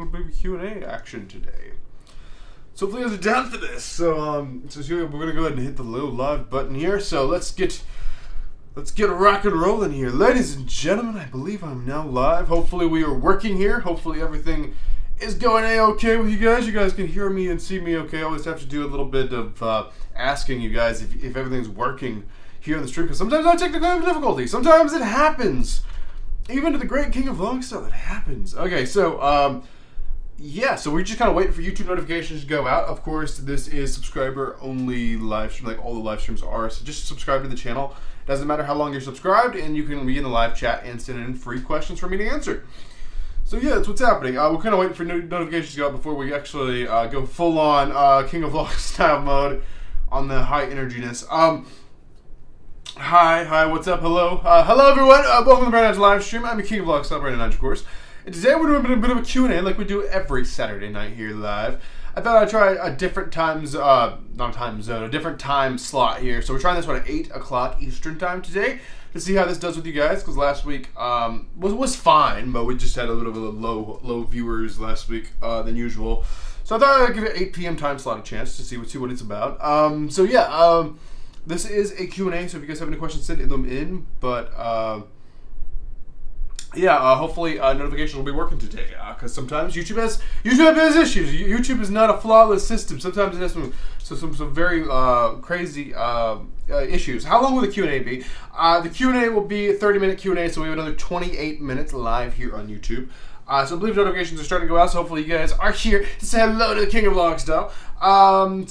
little bit of Q&A action today. So hopefully you guys are down for this. So we're gonna go ahead and hit the little live button here. So let's get rock and rolling here, ladies and gentlemen. I believe I'm now live. Hopefully we are working here. Hopefully everything is going a-okay with you guys. You guys can hear me and see me okay. I always have to do a little bit of asking you guys if everything's working here on the stream, because sometimes I have technical difficulty. Sometimes it happens. Even to the great king of Longstyle, it happens. Okay, so yeah, so we're just kind of waiting for YouTube notifications to go out. Of course, this is subscriber-only live stream, like all the live streams are. So just subscribe to the channel. Doesn't matter how long you're subscribed, and you can be in the live chat and send in free questions for me to answer. So yeah, that's what's happening. We're kind of waiting for notifications to go out before we actually go full-on King of Longstyle mode on the high energiness. Hi, what's up? Hello, everyone. Welcome to the Brandon Hodge live stream. I'm the King of Longstyle, Brandon Hodge, of course. And today we're doing a bit of a Q&A like we do every Saturday night here live. I thought I'd try a different a different time slot here. So we're trying this one at 8 o'clock Eastern time today to see how this does with you guys, because last week was fine, but we just had a little bit of low viewers last week than usual. So I thought I'd give it 8 p.m. time slot a chance to see what it's about. This is a Q&A, so if you guys have any questions, send them in. But hopefully notifications will be working today, because sometimes YouTube has issues. YouTube is not a flawless system. Sometimes it has some very crazy issues. How long will the Q&A be? The Q&A will be a 30-minute Q&A, so we have another 28 minutes live here on YouTube. So I believe notifications are starting to go out, so hopefully you guys are here to say hello to the King of Longstyle. Long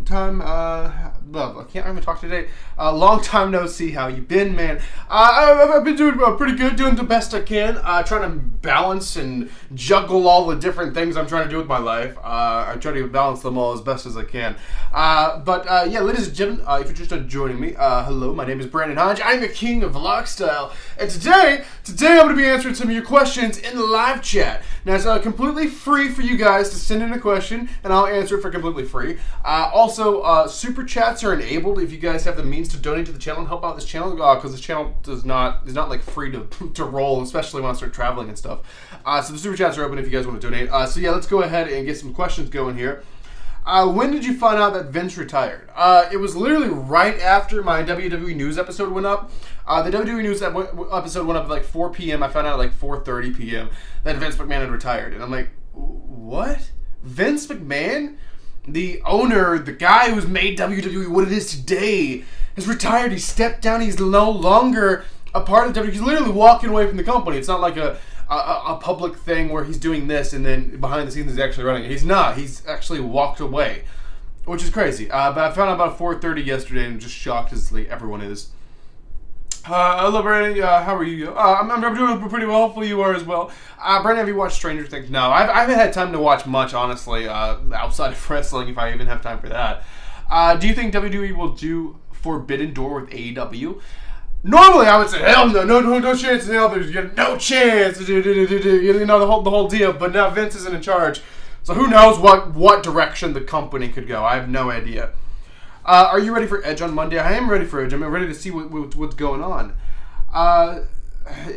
time, I can't even talk today. Long time no see. How you been, man? I've been doing pretty good, doing the best I can, trying to balance and juggle all the different things I'm trying to do with my life. I try to balance them all as best as I can. Ladies and gentlemen, if you're just joining me, hello, my name is Brandon Hodge. I'm the King of Longstyle, and today I'm going to be answering some of your questions in the live chat. Now, it's completely free for you guys to send in a question, and I'll answer it for completely free. Also, super chats are enabled if you guys have the means to donate to the channel and help out this channel, because this channel is not like free to roll, especially when I start traveling and stuff. So the super chats are open if you guys want to donate. Let's go ahead and get some questions going here. When did you find out that Vince retired? It was literally right after my WWE News episode went up. The WWE News episode went up at like 4 p.m. I found out at like 4:30 p.m. that Vince McMahon had retired. And I'm like, what? Vince McMahon? The owner, the guy who's made WWE what it is today, has retired. He stepped down. He's no longer a part of WWE. He's literally walking away from the company. It's not like a public thing where he's doing this and then behind the scenes he's actually running it. He's not. He's actually walked away, which is crazy. But I found out about 4:30 yesterday and I'm just shocked as like everyone is. Hello, Brandon. How are you? I'm doing pretty well. Hopefully you are as well. Brandon, have you watched Stranger Things? No, I haven't had time to watch much, honestly, outside of wrestling, if I even have time for that. Do you think WWE will do Forbidden Door with AEW? Normally, I would say, hell no chance in hell. There's no chance. The whole deal. But now Vince isn't in charge, so who knows what direction the company could go. I have no idea. Are you ready for Edge on Monday? I am ready for Edge. I'm ready to see what's going on.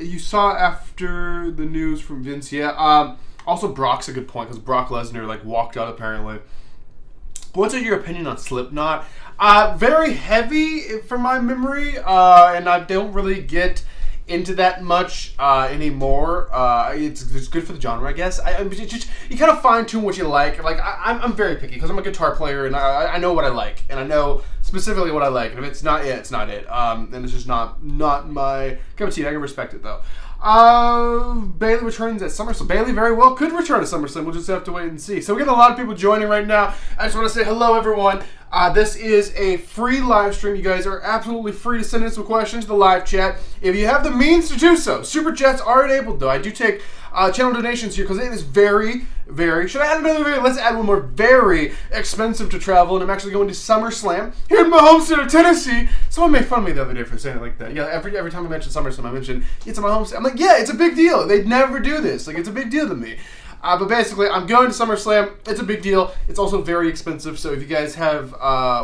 You saw after the news from Vince, yeah. Also, Brock's a good point, because Brock Lesnar walked out apparently. What's your opinion on Slipknot? Very heavy from my memory, and I don't really get into that much anymore. It's good for the genre, I guess. You kind of fine tune what you like. I'm very picky because I'm a guitar player and I know what I like, and I know specifically what I like. And if it's not it, it's not it. And it's just not my cup of tea. I can respect it though. Bayley returns at SummerSlam. Bayley very well could return at SummerSlam. We'll just have to wait and see. So we're getting a lot of people joining right now. I just want to say hello, everyone. This is a free live stream. You guys are absolutely free to send in some questions to the live chat if you have the means to do so. Super chats are enabled, though. I do take channel donations here because it is very, very... Should I add another very... Let's add one more. Very expensive to travel, and I'm actually going to SummerSlam here in my home state of Tennessee. Someone made fun of me the other day for saying it like that. Yeah, every time I mention SummerSlam, I mention it's in my home state. I'm like, yeah, it's a big deal. They'd never do this. It's a big deal to me. But basically, I'm going to SummerSlam. It's a big deal. It's also very expensive. So if you guys have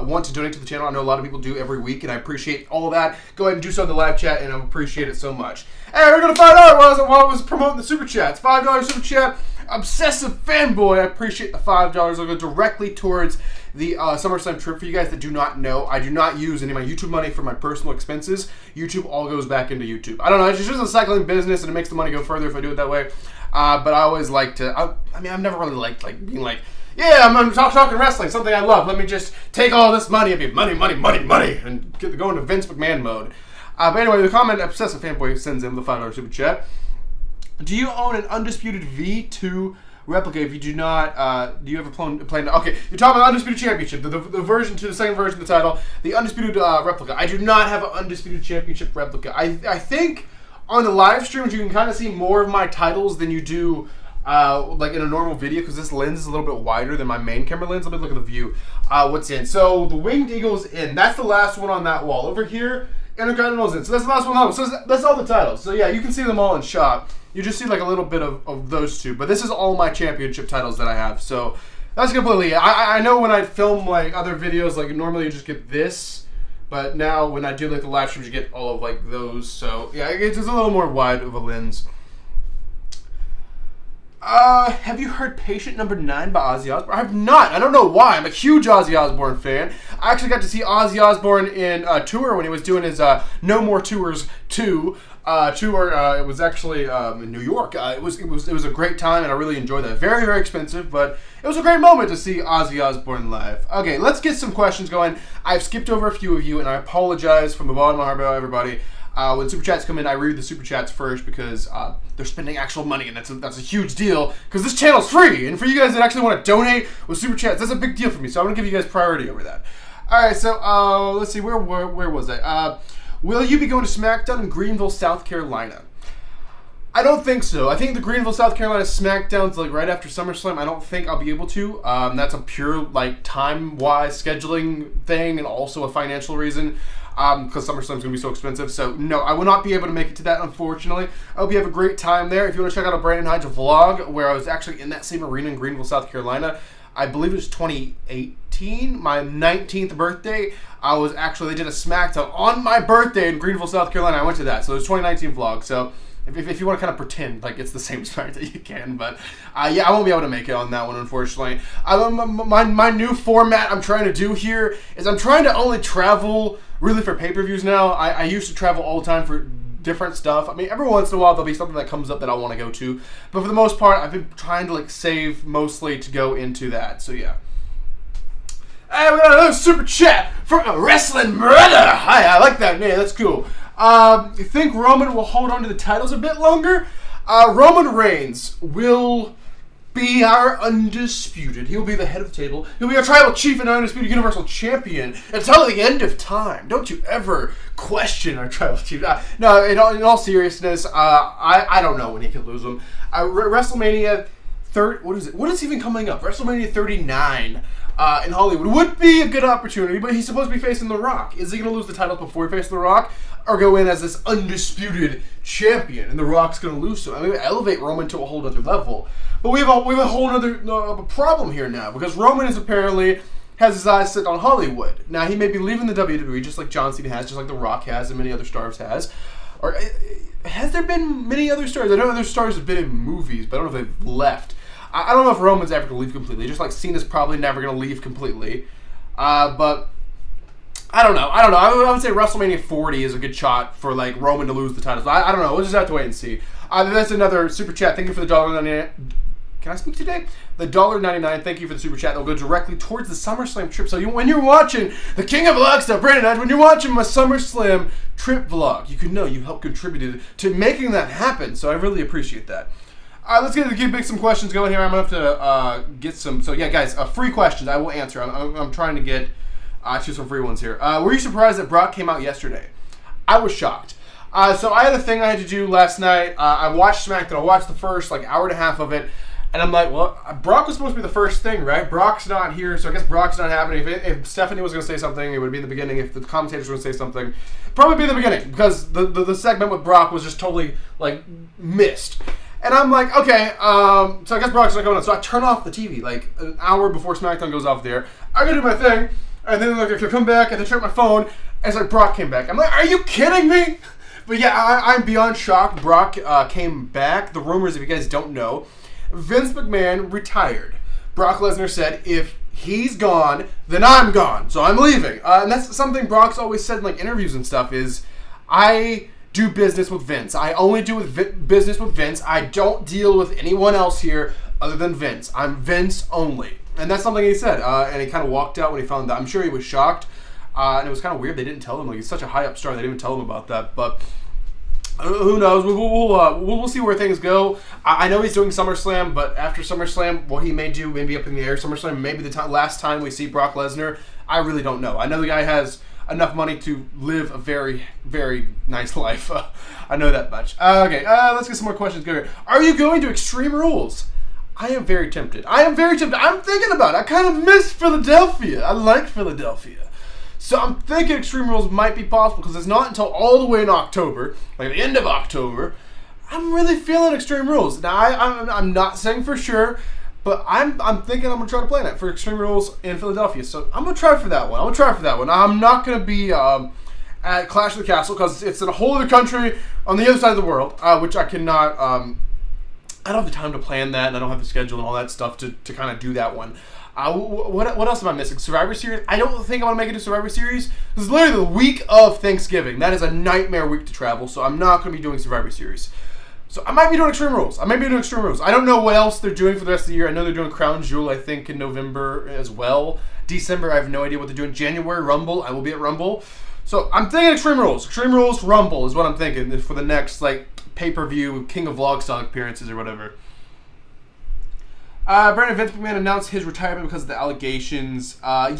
want to donate to the channel, I know a lot of people do every week, and I appreciate all of that. Go ahead and do so in the live chat, and I appreciate it so much. Hey, we're going to find out while I was promoting the Super Chats. $5 Super Chat. Obsessive Fanboy. I appreciate the $5. I'll go directly towards the SummerSlam trip. For you guys that do not know, I do not use any of my YouTube money for my personal expenses. YouTube all goes back into YouTube. I don't know. It's just a cycling business, and it makes the money go further if I do it that way. But I always like to, I've never really liked being like, yeah, I'm talking wrestling, something I love. Let me just take all this money and be money, and go into Vince McMahon mode. But anyway, the comment Obsessive Fanboy sends in the $5 super chat. Do you own an Undisputed V2 replica? If you do not, do you have a plan to, okay, you're talking about Undisputed Championship, the version to the second version of the title, the Undisputed replica. I do not have an Undisputed Championship replica. I think on the live streams, you can kind of see more of my titles than you do like in a normal video, because this lens is a little bit wider than my main camera lens. Let me look at the view. What's in? So the Winged Eagle's in. That's the last one on that wall. Over here, Intercontinental's in. So that's the last one on. So that's all the titles. So yeah, you can see them all in shot. You just see like a little bit of those two. But this is all my championship titles that I have. So that's completely it. I know when I film like other videos, like normally you just get this. But now when I do like the live streams, you get all of like those. So yeah, it's just a little more wide of a lens. Have you heard Patient Number 9 by Ozzy Osbourne? I have not. I don't know why. I'm a huge Ozzy Osbourne fan. I actually got to see Ozzy Osbourne in a tour when he was doing his No More Tours 2 tour. It was actually in New York. It was a great time, and I really enjoyed that. Very, very expensive, but it was a great moment to see Ozzy Osbourne live. Okay, let's get some questions going. I've skipped over a few of you, and I apologize from the bottom of my heart, everybody. When super chats come in, I read the super chats first because they're spending actual money, and that's a huge deal because this channel's free. And for you guys that actually want to donate with super chats, that's a big deal for me. So I'm gonna give you guys priority over that. All right, so let's see, where was I? Will you be going to SmackDown in Greenville, South Carolina? I don't think so. I think the Greenville, South Carolina SmackDown's like right after SummerSlam. I don't think I'll be able to. That's a pure like time-wise scheduling thing, and also a financial reason. Because SummerSlam's going to be so expensive. So, no, I will not be able to make it to that, unfortunately. I hope you have a great time there. If you want to check out a Brandon Hodge vlog, where I was actually in that same arena in Greenville, South Carolina, I believe it was 2018, my 19th birthday. They did a SmackDown on my birthday in Greenville, South Carolina. I went to that. So, it was 2019 vlog. So, if you want to kind of pretend like it's the same SmackDown, you can. But, yeah, I won't be able to make it on that one, unfortunately. My new format I'm trying to do here is I'm trying to only travel really for pay-per-views now. I used to travel all the time for different stuff. I mean, every once in a while there'll be something that comes up that I want to go to. But for the most part, I've been trying to like save mostly to go into that. So yeah. Hey, we got another super chat from a wrestling brother. Hi, I like that name. That's cool. You think Roman will hold on to the titles a bit longer? Roman Reigns will be our undisputed. He will be the head of the table. He'll be our tribal chief and undisputed universal champion until the end of time. Don't you ever question our tribal chief. No, in all seriousness, I don't know when he can lose them. WrestleMania 30, what is it? What is even coming up? WrestleMania 39 in Hollywood would be a good opportunity, but he's supposed to be facing The Rock. Is he going to lose the titles before he faces The Rock? Or go in as this undisputed champion, and The Rock's going to lose to him? I mean, elevate Roman to a whole other level. But we have a whole other problem here now, because Roman is apparently has his eyes set on Hollywood. Now, he may be leaving the WWE just like John Cena has, just like The Rock has, and many other stars has. Or has there been many other stars? I know other stars have been in movies, but I don't know if they've left. I don't know if Roman's ever going to leave completely, just like Cena's probably never going to leave completely. But I don't know. I would say WrestleMania 40 is a good shot for like Roman to lose the titles. I don't know. We'll just have to wait and see. That's another super chat. Thank you for the $1.99. Can I speak today? The $1.99. Thank you for the super chat. That'll go directly towards the SummerSlam trip. So when you're watching the King of Vlog stuff, Brandon Hodge, when you're watching my SummerSlam trip vlog, you can know you helped contribute to making that happen. So I really appreciate that. Let's get some questions going here. I'm going to have to get some. So yeah, guys, free questions. I will answer. I'm trying to get to some free ones here. Were you surprised that Brock came out yesterday? I was shocked. So I had a thing I had to do last night. I watched SmackDown. I watched the first like hour and a half of it. And I'm like, well, Brock was supposed to be the first thing, right? Brock's not here, so I guess Brock's not happening. If Stephanie was going to say something, it would be in the beginning. If the commentators were going to say something, probably be in the beginning. Because the segment with Brock was just totally, like, missed. And I'm like, okay, so I guess Brock's not going on. So I turn off the TV like an hour before SmackDown goes off there. I go do my thing, and then like I come back and then check my phone, and it's like Brock came back. I'm like, are you kidding me? But yeah, I'm beyond shocked. Brock came back. The rumors, if you guys don't know, Vince McMahon retired. Brock Lesnar said, if he's gone, then I'm gone. So I'm leaving. And that's something Brock's always said in like interviews and stuff is, I do business with Vince. I only do business with Vince. I don't deal with anyone else here other than Vince. I'm Vince only. And that's something he said. And he kind of walked out when he found that. I'm sure he was shocked. And it was kind of weird. They didn't tell him. Like, he's such a high up star. They didn't even tell him about that. But who knows? We'll see where things go. I know he's doing SummerSlam, but after SummerSlam, what he may do may be up in the air. SummerSlam may be the last time we see Brock Lesnar. I really don't know. I know the guy has enough money to live a very, very nice life. I know that much. Okay, let's get some more questions going. Are you going to Extreme Rules? I am very tempted. I'm thinking about it. I kind of miss Philadelphia. I like Philadelphia. So I'm thinking Extreme Rules might be possible because it's not until all the way in October, like the end of October. I'm really feeling Extreme Rules. Now, I'm not saying for sure, but I'm thinking I'm going to try to play that for Extreme Rules in Philadelphia. So I'm going to try for that one. I'm not going to be at Clash of the Castle because it's in a whole other country on the other side of the world, which I cannot... I don't have the time to plan that, and I don't have the schedule and all that stuff to kind of do that one. What else am I missing? Survivor Series? I don't think I want to make it to Survivor Series. This is literally the week of Thanksgiving. That is a nightmare week to travel, so I'm not going to be doing Survivor Series. So I might be doing Extreme Rules. I don't know what else they're doing for the rest of the year. I know they're doing Crown Jewel, I think, in November as well. December, I have no idea what they're doing. January, Rumble. I will be at Rumble. So I'm thinking Extreme Rules. Extreme Rules, Rumble is what I'm thinking for the next, like, pay-per-view King of Vlog style appearances or whatever. Brandon, Vince McMahon announced his retirement because of the allegations. I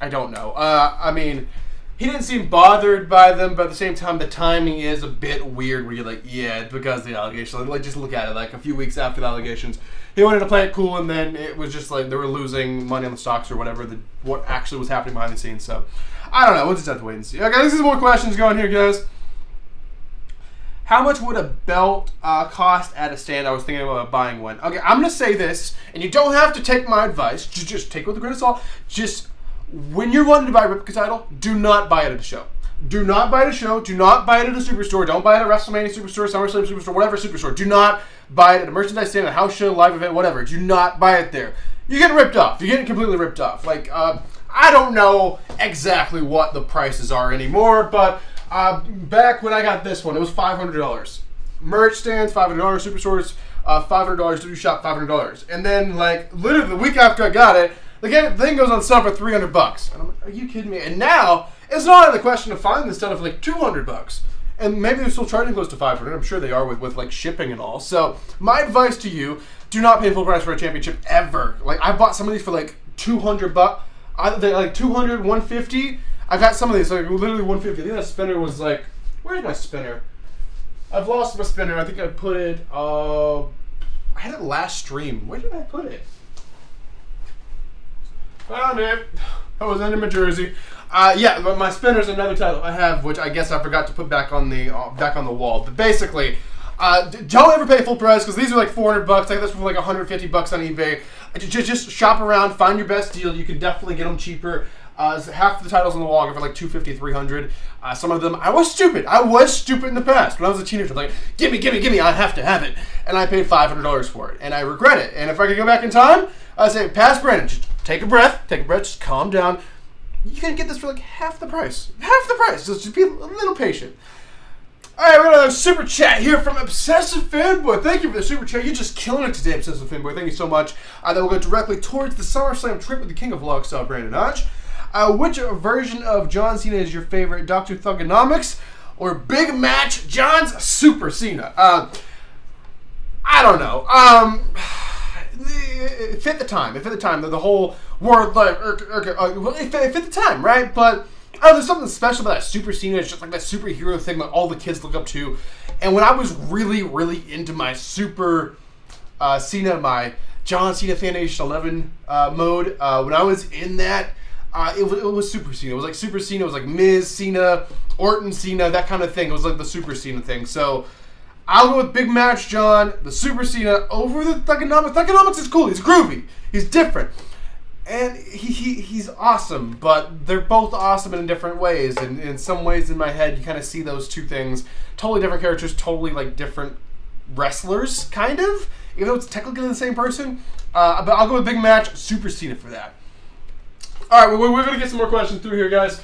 don't know. I mean, he didn't seem bothered by them, but at the same time, the timing is a bit weird where you're like, yeah, it's because of the allegations. Like, just look at it. Like, a few weeks after the allegations, he wanted to play it cool, and then it was just like they were losing money on the stocks or whatever, what actually was happening behind the scenes. So, I don't know. We'll just have to wait and see. Okay, this is more questions going here, guys. How much would a belt cost at a stand? I was thinking about buying one. Okay, I'm going to say this, and you don't have to take my advice. Just take it with a grain of salt. Just, when you're wanting to buy a replica title, do not buy it at a show. Do not buy it at a show. Do not buy it at a superstore. Don't buy it at a WrestleMania superstore, SummerSlam superstore, whatever superstore. Do not buy it at a merchandise stand, a house show, live event, whatever. Do not buy it there. You're getting ripped off. You're getting completely ripped off. Like, I don't know exactly what the prices are anymore, but... back when I got this one, it was $500. Merch stands, $500. Superstores, $500. Do shop, $500. And then, like, literally the week after I got it, the thing goes on sale for $300. And I'm like, are you kidding me? And now, it's not the question of finding this stuff for like $200. And maybe they're still charging close to $500. I'm sure they are with like shipping and all. So, my advice to you, do not pay full price for a championship ever. Like, I bought some of these for like $200. They're like $200, $150. I got some of these, like literally $150. I think that spinner was like, where's my spinner? I've lost my spinner. I think I put it, I had it last stream. Where did I put it? Found it. I was in Jersey. Yeah, but my spinner's another title I have, which I guess I forgot to put back on the wall. But basically, don't ever pay full price because these are like $400. I think that's for like $150 on eBay. Just shop around, find your best deal. You can definitely get them cheaper. Half the titles on the wall are for like $250, $300. Some of them, I was stupid in the past. When I was a teenager, I was like, give me, I have to have it. And I paid $500 for it. And I regret it. And if I could go back in time, I'd say, past Brandon, just take a breath, just calm down. You can get this for like half the price. Just be a little patient. Alright, we're going to super chat here from Obsessive Fanboy. Thank you for the super chat. You're just killing it today, Obsessive Fanboy. Thank you so much. Then we'll go directly towards the SummerSlam trip with the King of Vlog style, Brandon Hodge. Which version of John Cena is your favorite? Dr. Thugonomics or Big Match John's Super Cena? I don't know. It fit the time. The whole word, like, it fit the time, right? But there's something special about that Super Cena. It's just like that superhero thing that all the kids look up to. And when I was really, really into my Super Cena, my John Cena Fan Nation 11 mode, when I was in that, it was Super Cena. It was like Super Cena. It was like Miz Cena, Orton Cena, that kind of thing. It was like the Super Cena thing. So I'll go with Big Match John, the Super Cena, over the Thugonomics. Thugonomics is cool. He's groovy. He's different. And he's awesome, but they're both awesome in different ways. And in some ways in my head, you kind of see those two things. Totally different characters, totally like different wrestlers, kind of. Even though it's technically the same person. But I'll go with Big Match, Super Cena for that. All right, we're going to get some more questions through here, guys.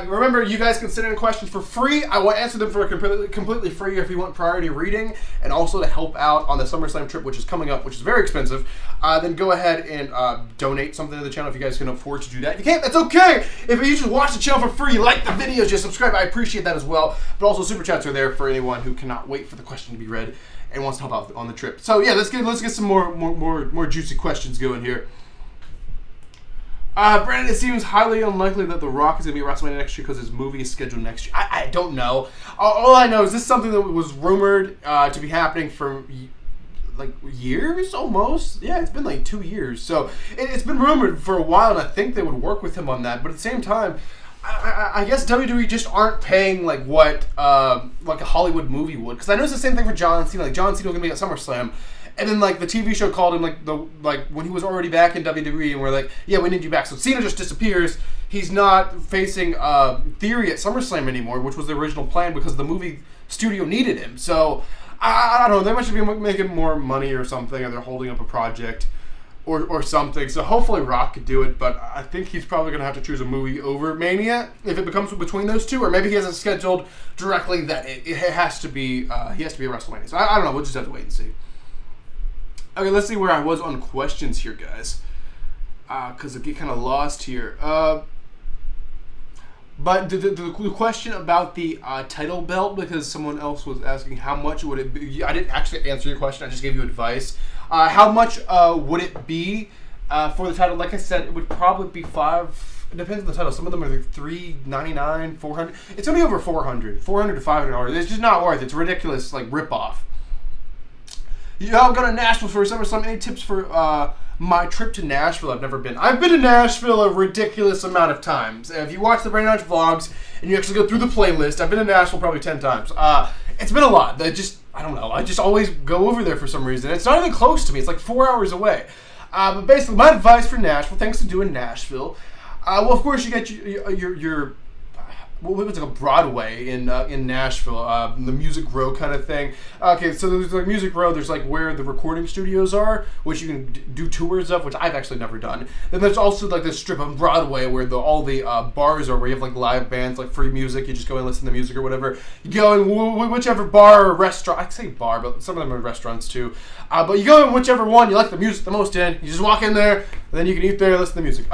Remember, you guys can send in questions for free. I will answer them for completely free if you want priority reading, and also to help out on the SummerSlam trip, which is coming up, which is very expensive. Then go ahead and donate something to the channel if you guys can afford to do that. If you can't, that's okay. If you just watch the channel for free, like the videos, just subscribe, I appreciate that as well. But also, super chats are there for anyone who cannot wait for the question to be read and wants to help out on the trip. So yeah, let's get some more juicy questions going here. Brandon, it seems highly unlikely that The Rock is going to be at WrestleMania next year because his movie is scheduled next year. I don't know. All I know is this is something that was rumored to be happening for like years almost. Yeah, it's been like 2 years. So it's been rumored for a while, and I think they would work with him on that. But at the same time, I guess WWE just aren't paying like what like a Hollywood movie would. Because I know it's the same thing for John Cena. Like John Cena was going to be at SummerSlam. And then, like, the TV show called him, like when he was already back in WWE, and we're like, yeah, we need you back. So Cena just disappears. He's not facing Theory at SummerSlam anymore, which was the original plan because the movie studio needed him. So, I don't know. They must be making more money or something, or they're holding up a project or something. So, hopefully Rock could do it, but I think he's probably going to have to choose a movie over Mania if it becomes between those two, or maybe he has it scheduled directly that it has to be, he has to be a WrestleMania. So, I don't know. We'll just have to wait and see. Okay, let's see where I was on questions here, guys. Because I get kind of lost here. But the question about the title belt, because someone else was asking how much would it be. I didn't actually answer your question. I just gave you advice. How much would it be for the title? Like I said, it would probably be $5. It depends on the title. Some of them are like $399, $400. It's going to be over $400 to $500. It's just not worth it. It's a ridiculous, like, ripoff. Y'all go to Nashville for SummerSlam. Any tips for my trip to Nashville? I've never been. I've been to Nashville a ridiculous amount of times. If you watch the Brain Hodge vlogs and you actually go through the playlist, I've been to Nashville probably 10 times. It's been a lot. I don't know. I just always go over there for some reason. It's not even close to me. It's like 4 hours away. But basically, my advice for Nashville, thanks to doing Nashville, well, of course, you get your what was it, like a Broadway in Nashville, the Music Row kind of thing. Okay, so there's like Music Row, there's like where the recording studios are, which you can do tours of, which I've actually never done. Then there's also like this strip on Broadway where all the bars are, where you have like live bands, like free music, you just go and listen to music or whatever. You go in whichever bar or restaurant, I say bar, but some of them are restaurants too. But you go in whichever one you like the music the most in, you just walk in there, and then you can eat there, listen to music.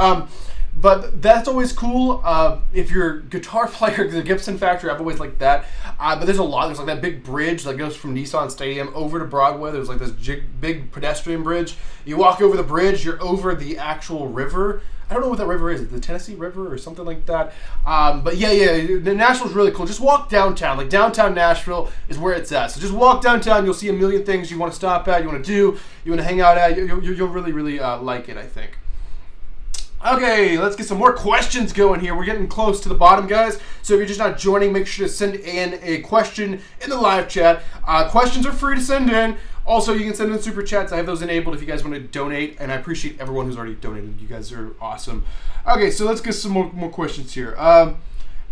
But that's always cool. If you're a guitar player, the Gibson Factory, I've always liked that. But there's a lot. There's like that big bridge that goes from Nissan Stadium over to Broadway. There's like this big pedestrian bridge. You walk over the bridge, you're over the actual river. I don't know what that river is. The Tennessee River or something like that. But yeah, Nashville's really cool. Just walk downtown. Like downtown Nashville is where it's at. So just walk downtown. You'll see a million things you want to stop at, you want to do, you want to hang out at. You'll really like it, I think. Okay, let's get some more questions going here. We're getting close to the bottom, guys. So if you're just not joining, make sure to send in a question in the live chat. Questions are free to send in. Also, you can send in super chats. I have those enabled if you guys want to donate, and I appreciate everyone who's already donated. You guys are awesome. Okay, so let's get some more questions here.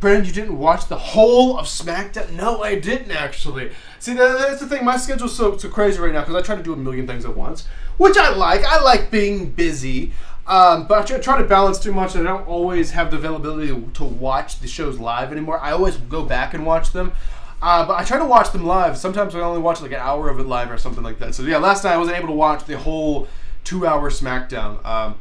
Brandon, you didn't watch the whole of SmackDown? No, I didn't actually. See, that's the thing. My schedule's so crazy right now because I try to do a million things at once, which I like. I like being busy. But I try to balance too much. I don't always have the availability to watch the shows live anymore. I always go back and watch them. But I try to watch them live. Sometimes I only watch like an hour of it live or something like that. So yeah, last night I wasn't able to watch the whole 2-hour SmackDown.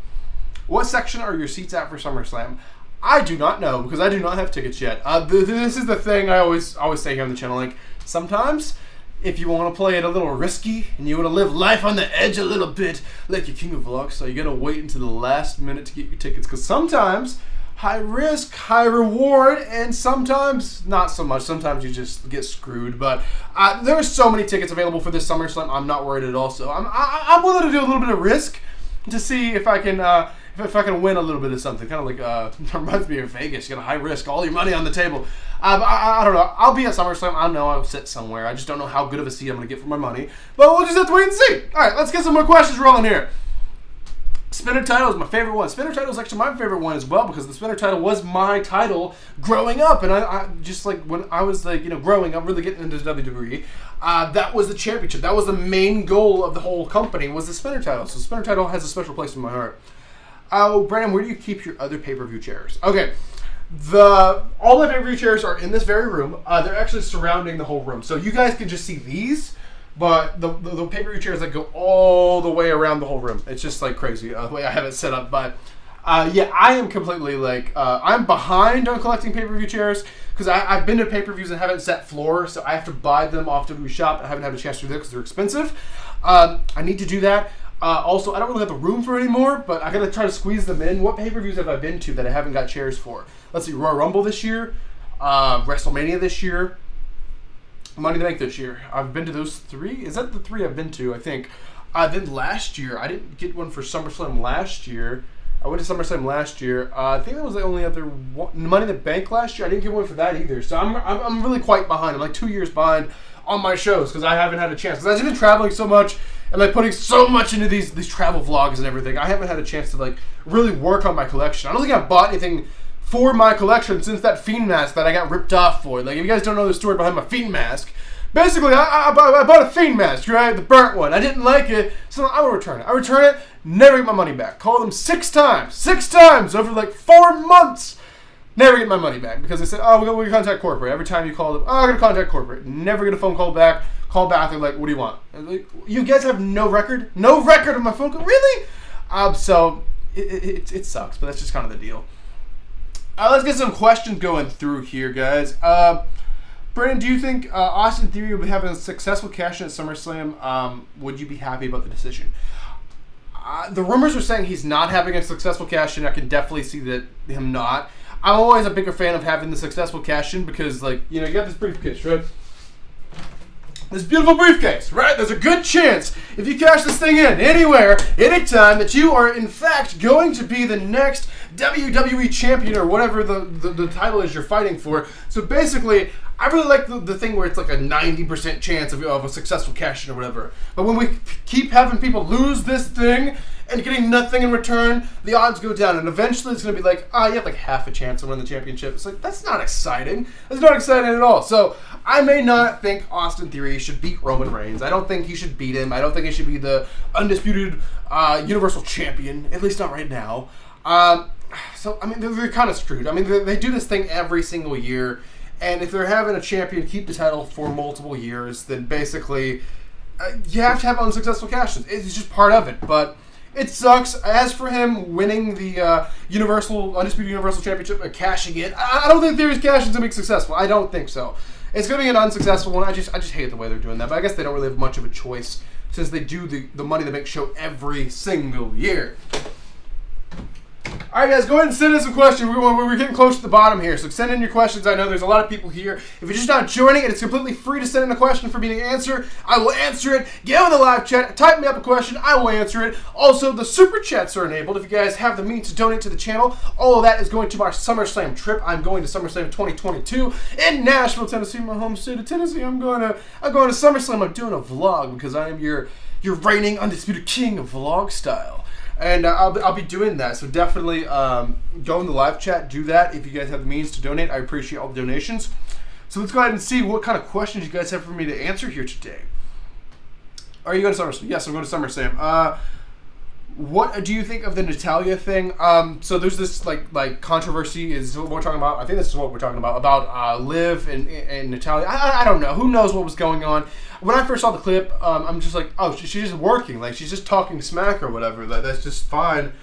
What section are your seats at for SummerSlam? I do not know because I do not have tickets yet. This is the thing I always say here on the channel. Like sometimes, if you want to play it a little risky and you want to live life on the edge a little bit, like your King of Vlogs, so you got to wait until the last minute to get your tickets. Because sometimes, high risk, high reward, and sometimes not so much. Sometimes you just get screwed. But there are so many tickets available for this SummerSlam. I'm not worried at all. So I'm willing to do a little bit of risk to see if I can if I can win a little bit of something, kind of like reminds me of Vegas. You got a high risk, all your money on the table. But I don't know. I'll be at SummerSlam. I know I'll sit somewhere. I just don't know how good of a seat I'm going to get for my money. But we'll just have to wait and see. All right, let's get some more questions rolling here. Spinner title is my favorite one. Spinner title is actually my favorite one as well because the spinner title was my title growing up, and I just like when I was like growing up, really getting into WWE. That was the championship. That was the main goal of the whole company was the spinner title. So the spinner title has a special place in my heart. Oh, Brandon, where do you keep your other pay-per-view chairs? Okay, all the pay-per-view chairs are in this very room. They're actually surrounding the whole room, so you guys can just see these. But the pay-per-view chairs that go all the way around the whole room. It's just like crazy the way I have it set up. But yeah, I am completely like, I'm behind on collecting pay-per-view chairs because I've been to pay-per-views and haven't set floor. So I have to buy them off WWE Shop. I haven't had a chance to do that because they're expensive. I need to do that. Also, I don't really have the room for it anymore, but I got to try to squeeze them in. What pay-per-views have I been to that I haven't got chairs for? Let's see, Royal Rumble this year, WrestleMania this year, Money in the Bank this year. I've been to those 3. Is that the 3 I've been to? I think. Then last year, I didn't get one for SummerSlam last year. I went to SummerSlam last year. I think that was the only other one. Money in the Bank last year. I didn't get one for that either. So I'm really quite behind. I'm like 2 years behind on my shows because I haven't had a chance. Because I've been traveling so much and like putting so much into these travel vlogs and everything. I haven't had a chance to like really work on my collection. I don't think I've bought anything for my collection since that Fiend mask that I got ripped off for. Like, if you guys don't know the story behind my Fiend mask, basically, I bought a Fiend mask, right? The burnt one. I didn't like it, so I will return it. I return it, never get my money back. Call them 6 times. 6 times over like 4 months. Never get my money back because they said, oh, we're going to contact corporate. Every time you call them, oh, I'm going to contact corporate. Never get a phone call back. Call back, they're like, what do you want? Like, you guys have no record? No record of my phone call? Really? So, it sucks, but that's just kind of the deal. Let's get some questions going through here, guys. Brandon, do you think Austin Theory will be having a successful cash-in at SummerSlam? Would you be happy about the decision? The rumors are saying he's not having a successful cash-in. I can definitely see that him not. I'm always a bigger fan of having the successful cash-in because, like, you got this briefcase, right? This beautiful briefcase, right? There's a good chance if you cash this thing in anywhere, anytime, that you are in fact going to be the next WWE champion or whatever the title is you're fighting for. So basically, I really like the thing where it's like a 90% chance of a successful cash-in or whatever. But when we keep having people lose this thing and getting nothing in return, the odds go down. And eventually it's going to be like, you have like half a chance to win the championship. It's like, that's not exciting. That's not exciting at all. So I may not think Austin Theory should beat Roman Reigns. I don't think he should beat him. I don't think he should be the undisputed Universal Champion, at least not right now. So, I mean, they're kind of screwed. I mean, they do this thing every single year. And if they're having a champion keep the title for multiple years, then basically you have to have unsuccessful cash-ins. It's just part of it. But it sucks. As for him winning the Undisputed Universal Championship, cashing it, I don't think Theory's cash-ins going to be successful. I don't think so. It's going to be an unsuccessful one. I just hate the way they're doing that. But I guess they don't really have much of a choice since they do the Money in the Bank show every single year. All right, guys, go ahead and send in some questions. We're getting close to the bottom here, so send in your questions. I know there's a lot of people here. If you're just not joining it, it's completely free to send in a question for me to answer. I will answer it. Get on the live chat. Type me up a question. I will answer it. Also, the super chats are enabled. If you guys have the means to donate to the channel, all of that is going to my SummerSlam trip. I'm going to SummerSlam 2022 in Nashville, Tennessee, my home state of Tennessee. I'm going to SummerSlam. I'm doing a vlog because I am your reigning undisputed king of vlog style. And I'll be doing that, so definitely go in the live chat, do that. If you guys have the means to donate, I appreciate all the donations. So let's go ahead and see what kind of questions you guys have for me to answer here today. Are you going to SummerSlam? Yes, I'm going to SummerSlam. What do you think of the Natalya thing? So there's this like controversy is what we're talking about. I think this is what we're talking about Liv and Natalya. I don't know. Who knows what was going on? When I first saw the clip, I'm just like, oh, she's just working. Like, she's just talking smack or whatever. That's just fine.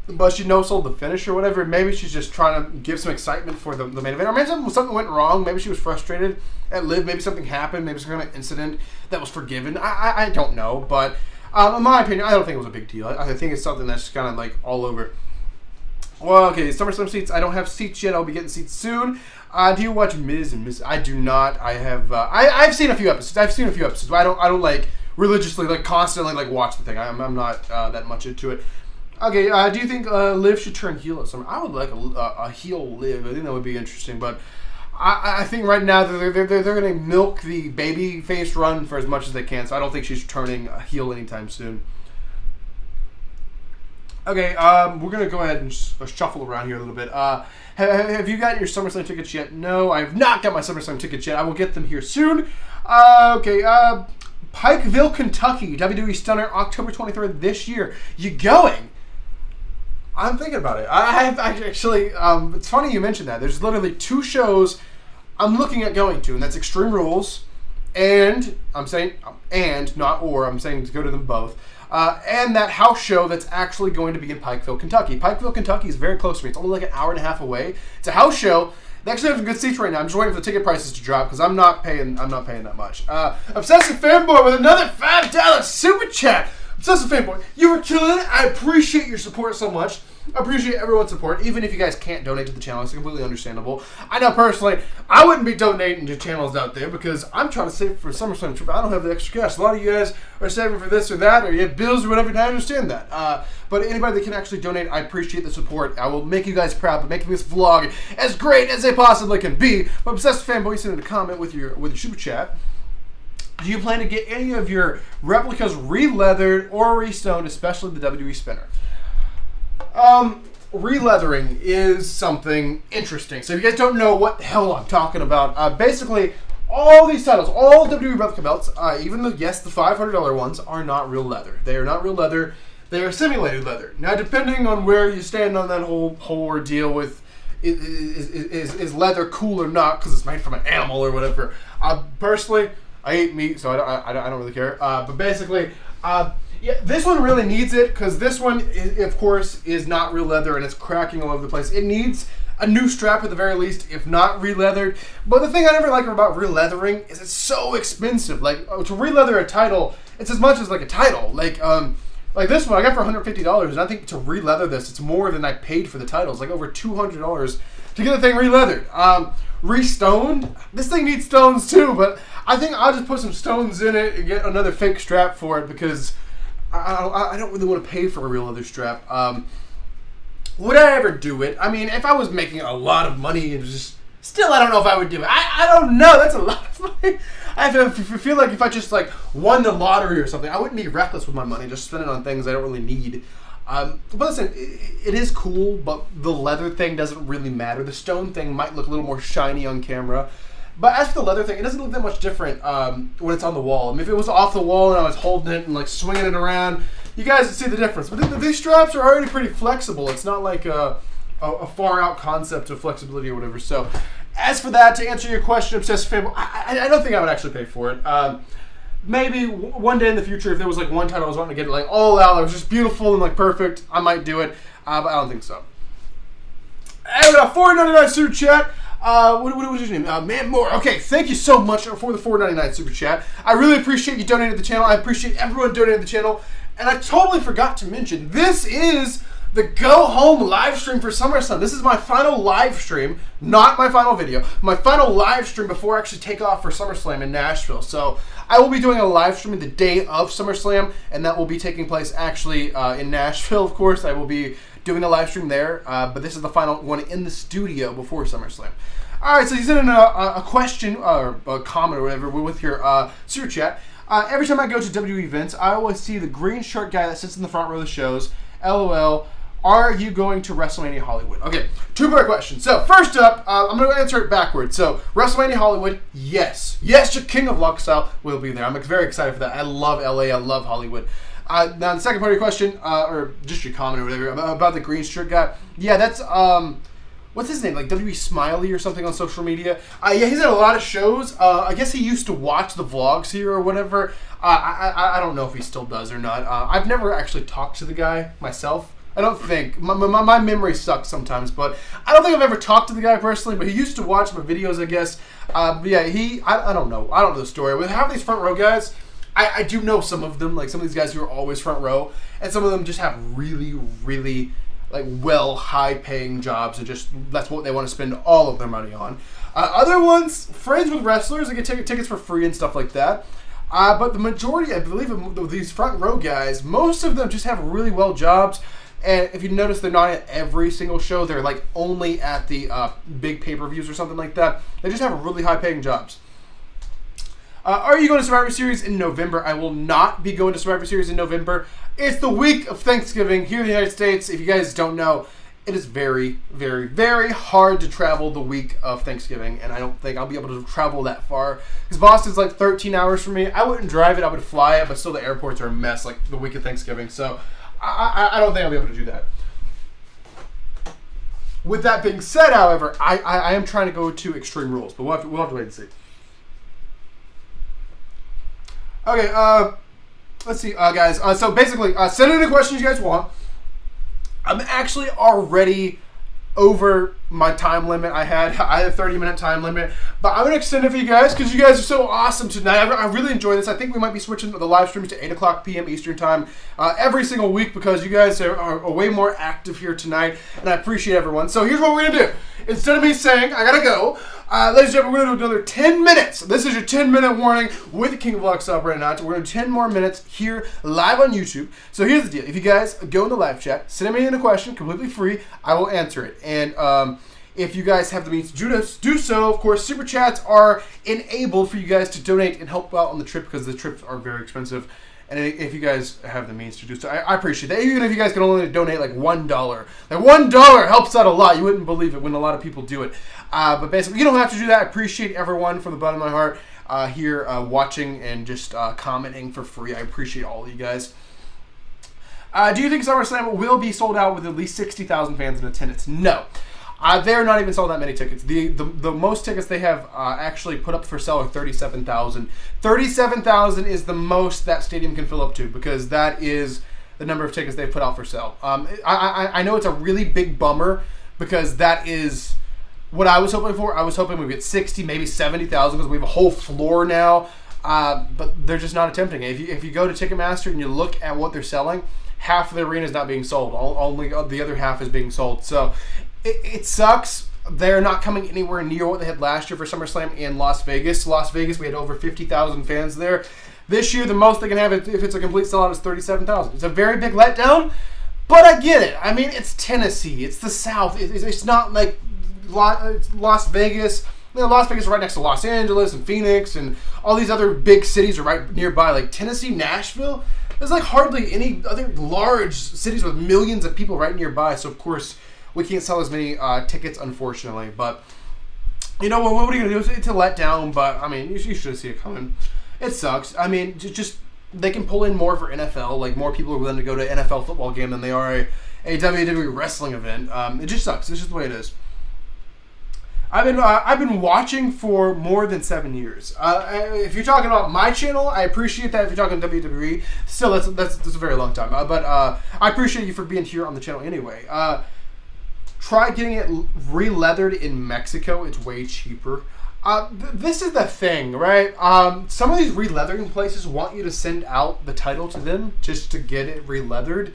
But she no-sold the finish or whatever. Maybe she's just trying to give some excitement for the main event. Or maybe something went wrong. Maybe she was frustrated at Liv. Maybe something happened. Maybe some kind of incident that was forgiven. I don't know. But in my opinion, I don't think it was a big deal. I think it's something that's kind of like all over. Well, okay, SummerSlam seats. I don't have seats yet. I'll be getting seats soon. Do you watch Miz and Miz? I do not. I have. I've seen a few episodes. But I don't like religiously, like constantly, like watch the thing. I'm not that much into it. Okay, do you think Liv should turn heel at Summer? I would like a heel Liv. I think that would be interesting, but I think right now they're going to milk the baby face run for as much as they can, so I don't think she's turning a heel anytime soon. Okay, we're going to go ahead and shuffle around here a little bit. Have you got your SummerSlam tickets yet? No, I have not got my SummerSlam tickets yet. I will get them here soon. Okay, Pikeville, Kentucky, WWE Stunner, October 23rd this year. You going? I'm thinking about it. I actually, it's funny you mentioned that. There's literally 2 shows I'm looking at going to, and that's Extreme Rules, and I'm saying, and, not or, I'm saying to go to them both, and that house show that's actually going to be in Pikeville, Kentucky. Pikeville, Kentucky is very close to me. It's only like an hour and a half away. It's a house show. They actually have some good seats right now. I'm just waiting for the ticket prices to drop because I'm not paying that much. Obsessive Fanboy with another $5 super chat. Obsessive Fanboy, you were killing it. I appreciate your support so much. I appreciate everyone's support, even if you guys can't donate to the channel. It's completely understandable. I know personally, I wouldn't be donating to channels out there because I'm trying to save for SummerSlam trip. I don't have the extra cash. A lot of you guys are saving for this or that, or you have bills or whatever, and I understand that. But anybody that can actually donate, I appreciate the support. I will make you guys proud by making this vlog as great as it possibly can be. But Obsessed Fanboy, send in a comment with your super chat. Do you plan to get any of your replicas re-leathered or re-stoned, especially the WWE spinner? Re-leathering is something interesting. So if you guys don't know what the hell I'm talking about, basically all these titles, all WWE replica belts, even the $500 ones, are not real leather. They are not real leather. They are simulated leather. Now, depending on where you stand on that whole ordeal with is leather cool or not because it's made from an animal or whatever. Personally, I eat meat, so I don't really care. But basically, yeah, this one really needs it because this one, of course, is not real leather and it's cracking all over the place. It needs a new strap at the very least, if not re-leathered. But the thing I never like about re-leathering is it's so expensive. Like, to re-leather a title, it's as much as like a title. Like this one, I got for $150, and I think to re-leather this, it's more than I paid for the titles. Like over $200 to get the thing re-leathered. Re-stoned, this thing needs stones too, but I think I'll just put some stones in it and get another fake strap for it because I don't really want to pay for a real leather strap. Would I ever do it? I mean, if I was making a lot of money, and just still, I don't know if I would do it. I don't know. That's a lot of money. I feel like if I just like won the lottery or something, I wouldn't be reckless with my money, just spend it on things I don't really need. But listen, it is cool, but the leather thing doesn't really matter. The stone thing might look a little more shiny on camera. But as for the leather thing, it doesn't look that much different when it's on the wall. I mean, if it was off the wall and I was holding it and like swinging it around, you guys would see the difference. But these straps are already pretty flexible. It's not like a far out concept of flexibility or whatever. So as for that, to answer your question, Obsessive Fanboy, I don't think I would actually pay for it. Maybe one day in the future, if there was like one title I was wanting to get it like all out, that was just beautiful and like perfect, I might do it. But I don't think so. And we got $4.99 super chat. What was his name? Man Moore. Okay, thank you so much for the $4.99 super chat. I really appreciate you donating to the channel. I appreciate everyone donating to the channel. And I totally forgot to mention, this is the Go Home live stream for SummerSlam. This is my final live stream, not my final video. My final live stream before I actually take off for SummerSlam in Nashville. So I will be doing a live stream the day of SummerSlam, and that will be taking place actually in Nashville, of course. I will be doing a live stream there, but this is the final one in the studio before SummerSlam. All right, so you sent in a question or a comment or whatever with your super chat. Every time I go to WWE events, I always see the green shirt guy that sits in the front row of the shows. LOL. Are you going to WrestleMania Hollywood? Okay, two-part question. So first up, I'm going to answer it backwards. So WrestleMania Hollywood, yes. Yes, your King of Luck style will be there. I'm very excited for that. I love LA. I love Hollywood. Now, the second part of your question, or just your comment or whatever, about the green shirt guy. Yeah, that's, what's his name? Like WWE Smiley or something on social media. Yeah, he's at a lot of shows. I guess he used to watch the vlogs here or whatever. I don't know if he still does or not. I've never actually talked to the guy myself. I don't think. My memory sucks sometimes, but I don't think I've ever talked to the guy personally, but he used to watch my videos, I guess. But yeah, I don't know. I don't know the story. With half these front row guys, I do know some of them, like some of these guys who are always front row, and some of them just have really, really like high-paying jobs, and just that's what they want to spend all of their money on. Other ones, friends with wrestlers, they get tickets for free and stuff like that. But the majority, I believe, of these front row guys, most of them just have really well jobs. And if you notice, they're not at every single show. They're like only at the big pay-per-views or something like that. They just have really high-paying jobs. Are you going to Survivor Series in November? I will not be going to Survivor Series in November. It's the week of Thanksgiving here in the United States. If you guys don't know, it is very, very, very hard to travel the week of Thanksgiving, and I don't think I'll be able to travel that far because Boston's like 13 hours from me. I wouldn't drive it, I would fly it, but still the airports are a mess like the week of Thanksgiving, so I don't think I'll be able to do that. With that being said, however, I am trying to go to Extreme Rules, but we'll have to wait and see. Okay, let's see, guys. So basically, send in the questions you guys want. I'm actually already over my time limit. I had a 30-minute time limit, but I'm going to extend it for you guys because you guys are so awesome tonight. I really enjoy this. I think we might be switching the live streams to 8 o'clock p.m. Eastern time every single week because you guys are way more active here tonight, and I appreciate everyone. So here's what we're going to do. Instead of me saying, I got to go, ladies and gentlemen, we're going to do another 10 minutes. This is your 10-minute warning with the King of Vlog Sub right now. So we're going to do 10 more minutes here live on YouTube. So here's the deal. If you guys go in the live chat, send me in a question, completely free. I will answer it. And if you guys have the means to do so, of course, Super Chats are enabled for you guys to donate and help out on the trip because the trips are very expensive. And if you guys have the means to do so, I appreciate that. Even if you guys can only donate like $1. Like $1 helps out a lot. You wouldn't believe it when a lot of people do it. But basically, you don't have to do that. I appreciate everyone from the bottom of my heart here watching and just commenting for free. I appreciate all of you guys. Do you think SummerSlam will be sold out with at least 60,000 fans in attendance? No. They're not even sold that many tickets. The most tickets they have actually put up for sale are 37,000. 37,000 is the most that stadium can fill up to because that is the number of tickets they've put out for sale. I know it's a really big bummer because that is what I was hoping for. I was hoping we'd get 60, maybe 70,000 because we have a whole floor now. But they're just not attempting it. If you go to Ticketmaster and you look at what they're selling, half of the arena is not being sold. Only the other half is being sold. So it sucks. They're not coming anywhere near what they had last year for SummerSlam in Las Vegas. Las Vegas, we had over 50,000 fans there. This year, the most they can have if it's a complete sellout is 37,000. It's a very big letdown, but I get it. I mean, it's Tennessee. It's the South. It's not like Las Vegas. You know, Las Vegas is right next to Los Angeles and Phoenix and all these other big cities are right nearby. Like Tennessee, Nashville, there's like hardly any other large cities with millions of people right nearby. So, of course, we can't sell as many tickets, unfortunately. But, you know, what are you going to do? It's a letdown, but, I mean, you should see it coming. It sucks. I mean, just they can pull in more for NFL. Like, more people are willing to go to an NFL football game than they are a WWE wrestling event. It just sucks. It's just the way it is. I've been watching for more than 7 years. If you're talking about my channel, I appreciate that. If you're talking WWE, still that's a very long time. But I appreciate you for being here on the channel anyway. Try getting it re-leathered in Mexico. It's way cheaper. This is the thing, right? Some of these re-leathering places want you to send out the title to them just to get it re-leathered.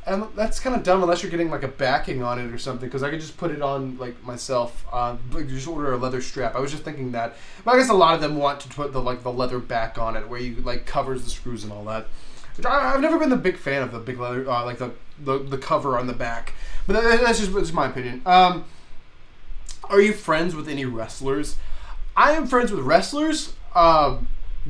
And that's kind of dumb unless you're getting like a backing on it or something, because I could just put it on like myself. Just order a leather strap. I was just thinking that, but I guess a lot of them want to put the leather back on it, where you like covers the screws and all that. Which I've never been the big fan of the big leather, like the cover on the back. But that's just my opinion. Are you friends with any wrestlers? I am friends with wrestlers that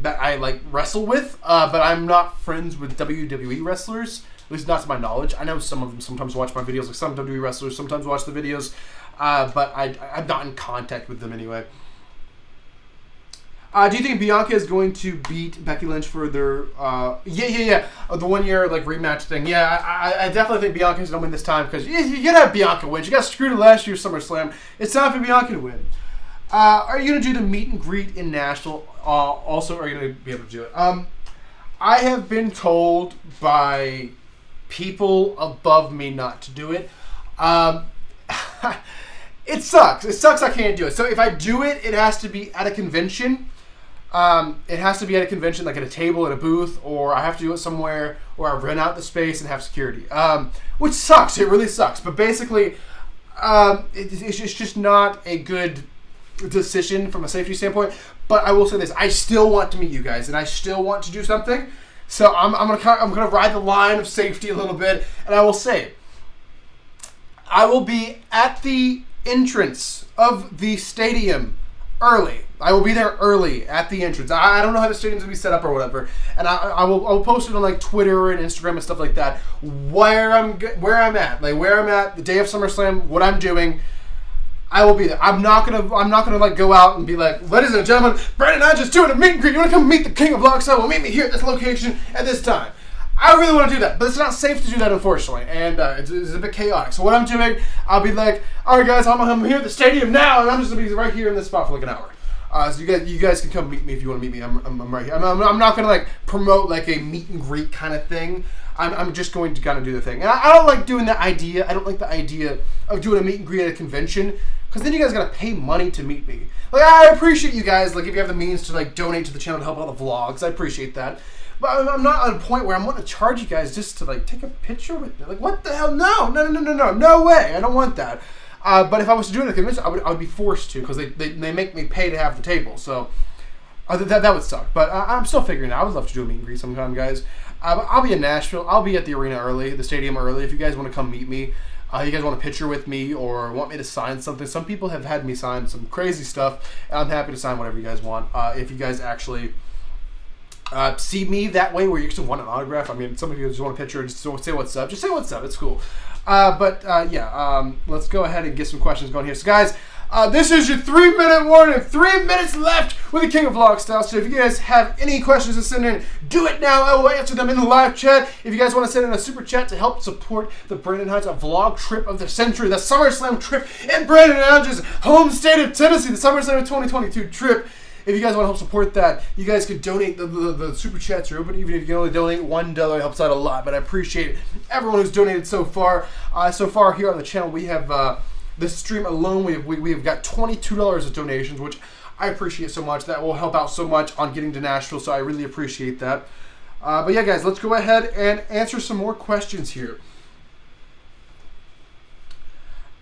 I like wrestle with, but I'm not friends with WWE wrestlers. At least not to my knowledge. I know some of them sometimes watch my videos, like some WWE wrestlers sometimes watch the videos, but I'm not in contact with them anyway. Do you think Bianca is going to beat Becky Lynch for their, the 1 year like rematch thing? Yeah, I definitely think Bianca's going to win this time, because you gotta have Bianca win. She got screwed at last year's SummerSlam. It's time for Bianca to win. Are you going to do the meet and greet in Nashville? Also, are you going to be able to do it? I have been told by people above me not to do it. It sucks. It sucks I can't do it. So if I do it, it has to be at a convention. It has to be at a convention, like at a table, at a booth, or I have to do it somewhere where I rent out the space and have security. Which sucks. It really sucks. But basically, it's just not a good decision from a safety standpoint. But I will say this: I still want to meet you guys, and I still want to do something. So I'm gonna ride the line of safety a little bit, and I will say, I will be at the entrance of the stadium early. I will be there early at the entrance. I don't know how the stadium's gonna be set up or whatever, and I'll post it on like Twitter and Instagram and stuff like that. Where I'm at the day of SummerSlam, what I'm doing. I will be there. I'm not gonna like go out and be like, ladies and gentlemen, Brandon and I just doing a meet and greet. You wanna come meet the King of Vlogs? So we'll meet me here at this location at this time. I really want to do that, but it's not safe to do that, unfortunately, and it's a bit chaotic. So what I'm doing, I'll be like, all right, guys, I'm here at the stadium now, and I'm just gonna be right here in this spot for like an hour. So you guys can come meet me if you want to meet me. I'm right here. I'm not gonna like promote like a meet and greet kind of thing. I'm just going to kind of do the thing. And I don't like doing that idea. I don't like the idea of doing a meet and greet at a convention, because then you guys gotta pay money to meet me. Like, I appreciate you guys, like if you have the means to like donate to the channel to help out the vlogs, I appreciate that. But I'm not at a point where I'm wanting to charge you guys just to like take a picture with me. Like, what the hell? No way. I don't want that. But if I was to do it at a convention, I would be forced to, because they make me pay to have the table. So that would suck. But I'm still figuring it out. I would love to do a meet and greet sometime, guys. I'll be in Nashville. I'll be at the arena early, the stadium early. If you guys want to come meet me, you guys want a picture with me or want me to sign something. Some people have had me sign some crazy stuff, and I'm happy to sign whatever you guys want. If you guys actually see me that way, where you just want an autograph. I mean, some of you just want a picture, just say what's up. Just say what's up. It's cool. Let's go ahead and get some questions going here. So, guys, this is your 3-minute warning. 3 minutes left with the King of Vlog style. So, if you guys have any questions to send in, do it now. I will answer them in the live chat. If you guys want to send in a super chat to help support the Brandon Heights vlog trip of the century, the SummerSlam trip in Brandon Hodge's home state of Tennessee, the SummerSlam 2022 trip. If you guys want to help support that, you guys can donate. The super chats are open. Even if you can only donate $1, it helps out a lot. But I appreciate everyone who's donated so far. So far here on the channel, we have this stream alone. We have got $22 of donations, which I appreciate so much. That will help out so much on getting to Nashville. So I really appreciate that. But yeah, guys, let's go ahead and answer some more questions here.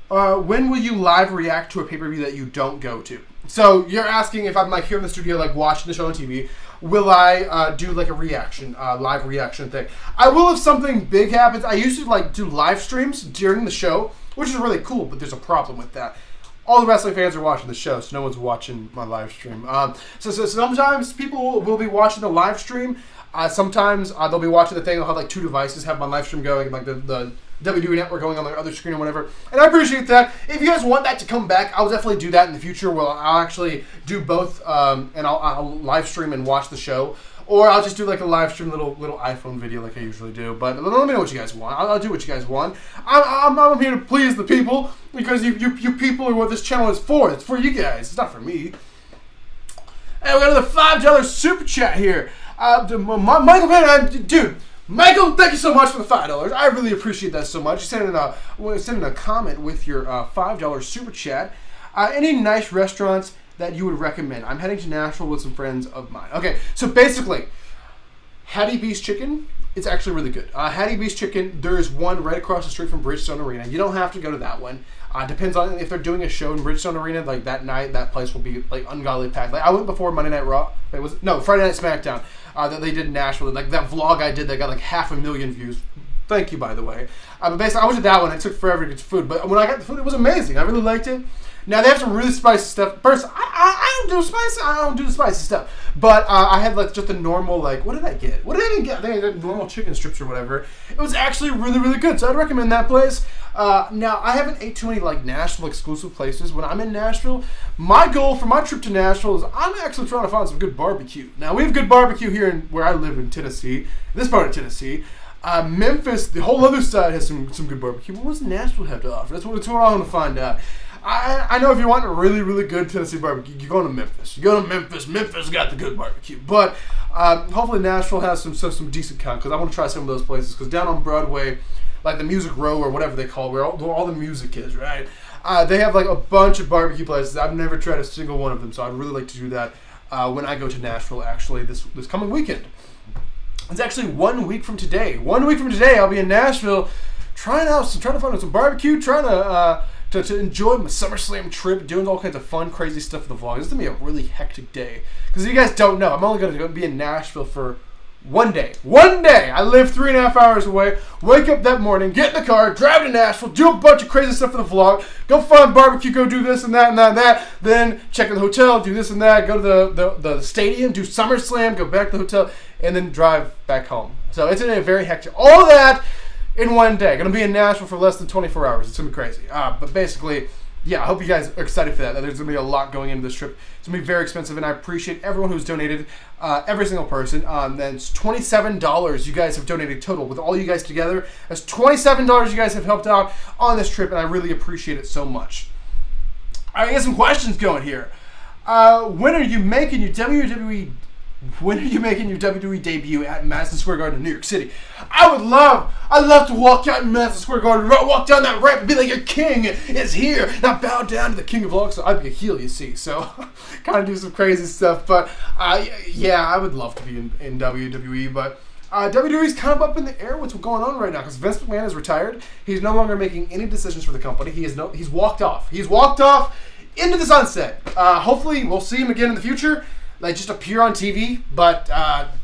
When will you live react to a pay-per-view that you don't go to? So you're asking if I'm like here in the studio, like watching the show on TV, will I do like a reaction, live reaction thing? I will if something big happens. I used to like do live streams during the show, which is really cool, but there's a problem with that. All the wrestling fans are watching the show, so no one's watching my live stream. So sometimes people will be watching the live stream. Sometimes they'll be watching the thing. They'll have like 2 devices, have my live stream going, like the WWE Network going on the other screen or whatever. And I appreciate that. If you guys want that to come back, I'll definitely do that in the future. Well, I'll actually do both, and I'll live stream and watch the show. Or I'll just do like a live stream little iPhone video like I usually do. But let me know what you guys want. I'll do what you guys want. I'm here to please the people, because you people are what this channel is for. It's for you guys. It's not for me. And we got another $5 super chat here. Michael Payne, dude. Michael, thank you so much for the $5. I really appreciate that so much. Send in a comment with your $5 super chat. Any nice restaurants that you would recommend? I'm heading to Nashville with some friends of mine. Okay, so basically, Hattie B's Chicken, it's actually really good. Hattie B's Chicken, there's one right across the street from Bridgestone Arena. You don't have to go to that one. Depends on if they're doing a show in Bridgestone Arena, like that night, that place will be like ungodly packed. Like I went before Monday Night Raw. Friday Night SmackDown. That they did in Nashville. Like that vlog I did that got like 500,000 views. Thank you, by the way. But basically, I went to that one. It took forever to get the food, but when I got the food, it was amazing. I really liked it. Now they have some really spicy stuff. First, I don't do spicy. I don't do the spicy stuff. But I had like just a normal, like, what did I get? What did I even get? I think I got normal chicken strips or whatever. It was actually really, really good. So I'd recommend that place. Now I haven't ate too many like Nashville exclusive places. When I'm in Nashville, my goal for my trip to Nashville is I'm actually trying to find some good barbecue. Now we have good barbecue here in where I live in Tennessee, this part of Tennessee. Memphis, the whole other side has some good barbecue. But what does Nashville have to offer? That's what I want to find out. I know if you want a really, really good Tennessee barbecue, you go to Memphis. You go to Memphis. Memphis got the good barbecue. But hopefully Nashville has some decent content, because I want to try some of those places. Because down on Broadway, like the Music Row or whatever they call it, where all the music is, right? They have like a bunch of barbecue places. I've never tried a single one of them, so I'd really like to do that when I go to Nashville, actually, this coming weekend. It's actually 1 week from today. 1 week from today, I'll be in Nashville trying to find out some barbecue, trying to enjoy my SummerSlam trip, doing all kinds of fun, crazy stuff for the vlog. This is going to be a really hectic day. Because if you guys don't know, I'm only going to be in Nashville for One day, I live 3.5 hours away, wake up that morning, get in the car, drive to Nashville, do a bunch of crazy stuff for the vlog, go find barbecue, go do this and that and that and that, then check in the hotel, do this and that, go to the stadium, do SummerSlam, go back to the hotel, and then drive back home. So it's a very hectic, all that in one day. Gonna be in Nashville for less than 24 hours. It's gonna be crazy. But basically, yeah, I hope you guys are excited for that. There's gonna be a lot going into this trip. It's gonna be very expensive, and I appreciate everyone who's donated, every single person. That's $27 you guys have donated total. With all you guys together, that's $27 you guys have helped out on this trip, and I really appreciate it so much. I got some questions going here. When are you making your WWE debut at Madison Square Garden in New York City? I'd love to walk out in Madison Square Garden, walk down that ramp and be like, your king is here. Now bow down to the king of all. So I'd be a heel, you see. So kind of do some crazy stuff. But yeah, I would love to be in WWE. But WWE's kind of up in the air what's going on right now because Vince McMahon is retired. He's no longer making any decisions for the company. He's walked off. He's walked off into the sunset. Hopefully we'll see him again in the future. Like just appear on TV, but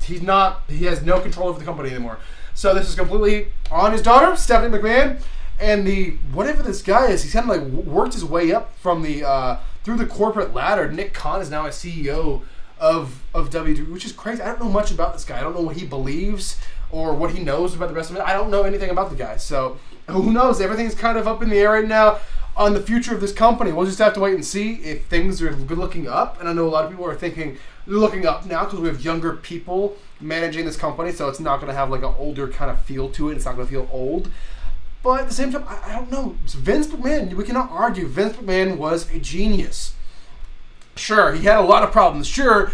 he has no control over the company anymore. So this is completely on his daughter, Stephanie McMahon, and whatever this guy is, he's kind of like worked his way up from through the corporate ladder. Nick Khan is now a CEO of WWE, which is crazy. I don't know much about this guy. I don't know what he believes or what he knows about the rest of it. I don't know anything about the guy. So who knows? Everything's kind of up in the air right now on the future of this company. We'll just have to wait and see if things are good looking up. And I know a lot of people are thinking they're looking up now because we have younger people managing this company, so it's not going to have like an older kind of feel to it. It's not going to feel old. But at the same time, I don't know. It's Vince McMahon, we cannot argue. Vince McMahon was a genius. Sure, he had a lot of problems. Sure,